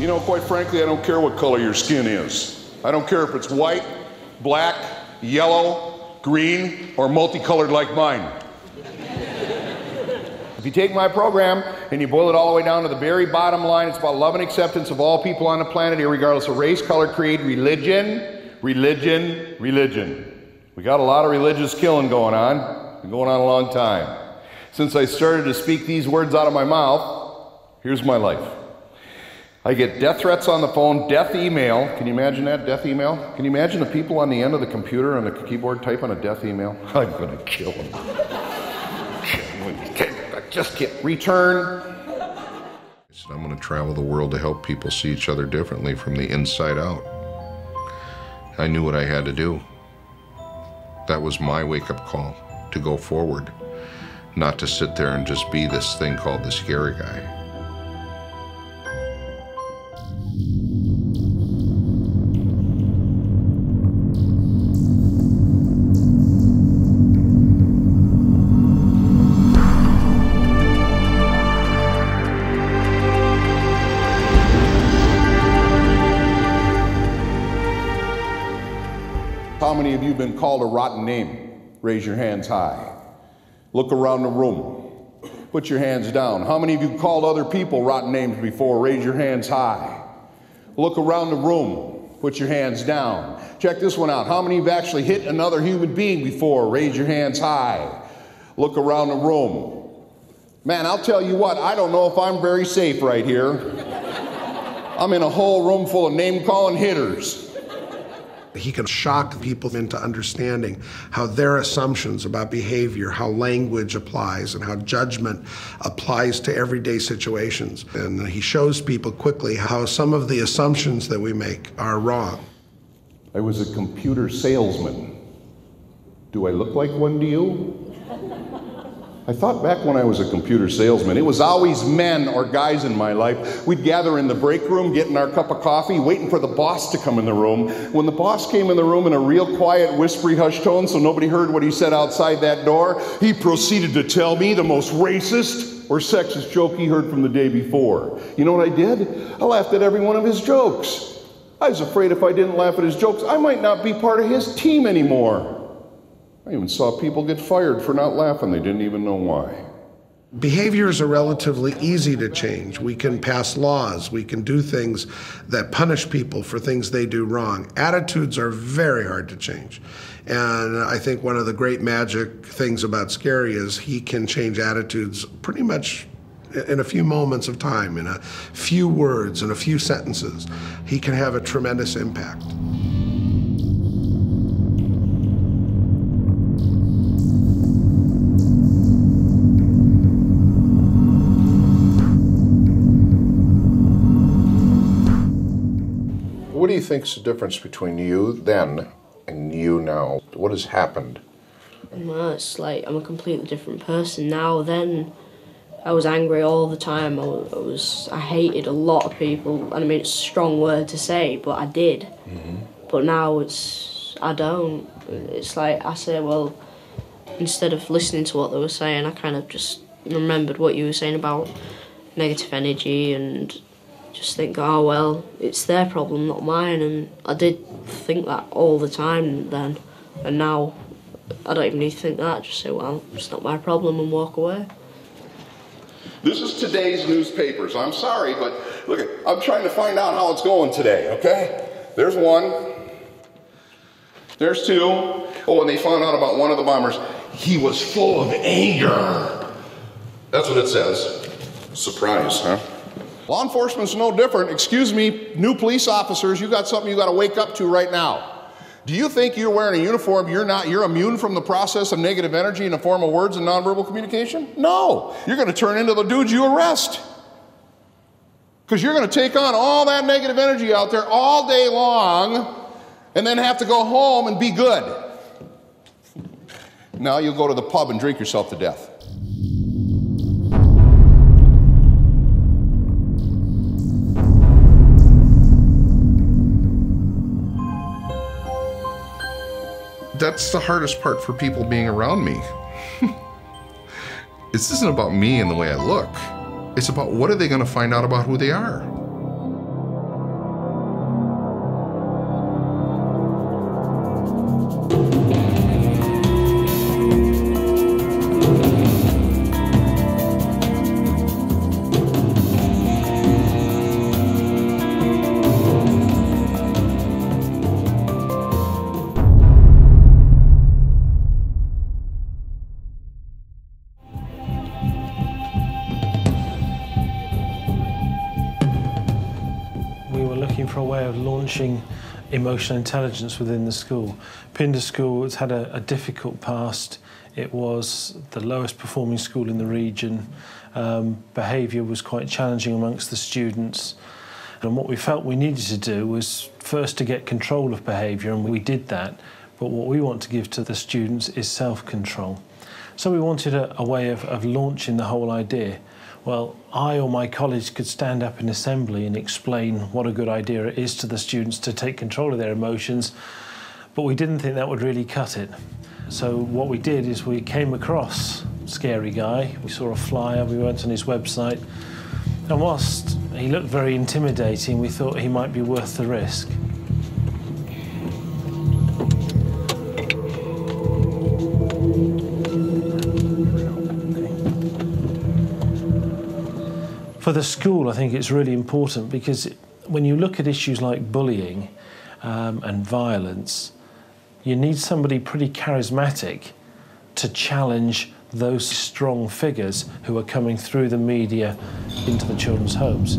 You know, quite frankly, I don't care what color your skin is. I don't care if it's white, black, yellow, green, or multicolored like mine. If you take my program and you boil it all the way down to the very bottom line, it's about love and acceptance of all people on the planet, regardless of race, color, creed, religion, religion, religion. We got a lot of religious killing going on. Been going on a long time. Since I started to speak these words out of my mouth, here's my life. I get death threats on the phone, death email. Can you imagine that, death email? Can you imagine the people on the end of the computer on the keyboard typing a death email? I'm gonna kill them. I just can't return. I said, I'm gonna travel the world to help people see each other differently from the inside out. I knew what I had to do. That was my wake-up call, to go forward, not to sit there and just be this thing called the scary guy. How many of you have been called a rotten name? Raise your hands high. Look around the room. Put your hands down. How many of you called other people rotten names before? Raise your hands high. Look around the room. Put your hands down. Check this one out. How many have actually hit another human being before? Raise your hands high. Look around the room. Man, I'll tell you what, I don't know if I'm very safe right here. I'm in a whole room full of name-calling hitters. He can shock people into understanding how their assumptions about behavior, how language applies, and how judgment applies to everyday situations. And he shows people quickly how some of the assumptions that we make are wrong. I was a computer salesman. Do I look like one to you? I thought back when I was a computer salesman, it was always men or guys in my life. We'd gather in the break room, getting our cup of coffee, waiting for the boss to come in the room. When the boss came in the room in a real quiet, whispery, hushed tone so nobody heard what he said outside that door, he proceeded to tell me the most racist or sexist joke he heard from the day before. You know what I did? I laughed at every one of his jokes. I was afraid if I didn't laugh at his jokes, I might not be part of his team anymore. I even saw people get fired for not laughing. They didn't even know why. Behaviors are relatively easy to change. We can pass laws. We can do things that punish people for things they do wrong. Attitudes are very hard to change. And I think one of the great magic things about Scary is he can change attitudes pretty much in a few moments of time, in a few words, in a few sentences. He can have a tremendous impact. What do you think is the difference between you then and you now? What has happened? Well, it's like I'm a completely different person now. Then I was angry all the time. I hated a lot of people, and I mean it's a strong word to say, but I did. Mm-hmm. But now I don't. It's like I say, well, instead of listening to what they were saying, I kind of just remembered what you were saying about negative energy and just think, oh well, it's their problem, not mine. And I did think that all the time then, and now I don't even need to think that. I just say, well, it's not my problem, and walk away. This is today's newspapers. I'm sorry, but look, I'm trying to find out how it's going today, okay? There's one. There's two. Oh, and they found out about one of the bombers. He was full of anger. That's what it says. Surprise, huh? Law enforcement's no different. Excuse me, new police officers, you got something you got to wake up to right now. Do you think you're wearing a uniform, you're immune from the process of negative energy in the form of words and nonverbal communication? No. You're going to turn into the dudes you arrest. Because you're going to take on all that negative energy out there all day long and then have to go home and be good. Now you'll go to the pub and drink yourself to death. That's the hardest part for people being around me. This isn't about me and the way I look. It's about what are they going to find out about who they are. looking for a way of launching emotional intelligence within the school. Pindar School has had a difficult past. It was the lowest performing school in the region. Behaviour was quite challenging amongst the students. And what we felt we needed to do was first to get control of behaviour, and we did that. But what we want to give to the students is self-control. So we wanted a way of launching the whole idea. Well, I or my colleagues could stand up in assembly and explain what a good idea it is to the students to take control of their emotions, but we didn't think that would really cut it. So what we did is we came across Scary Guy, we saw a flyer, we went on his website, and whilst he looked very intimidating, we thought he might be worth the risk. For the school, I think it's really important because when you look at issues like bullying and violence, you need somebody pretty charismatic to challenge those strong figures who are coming through the media into the children's homes.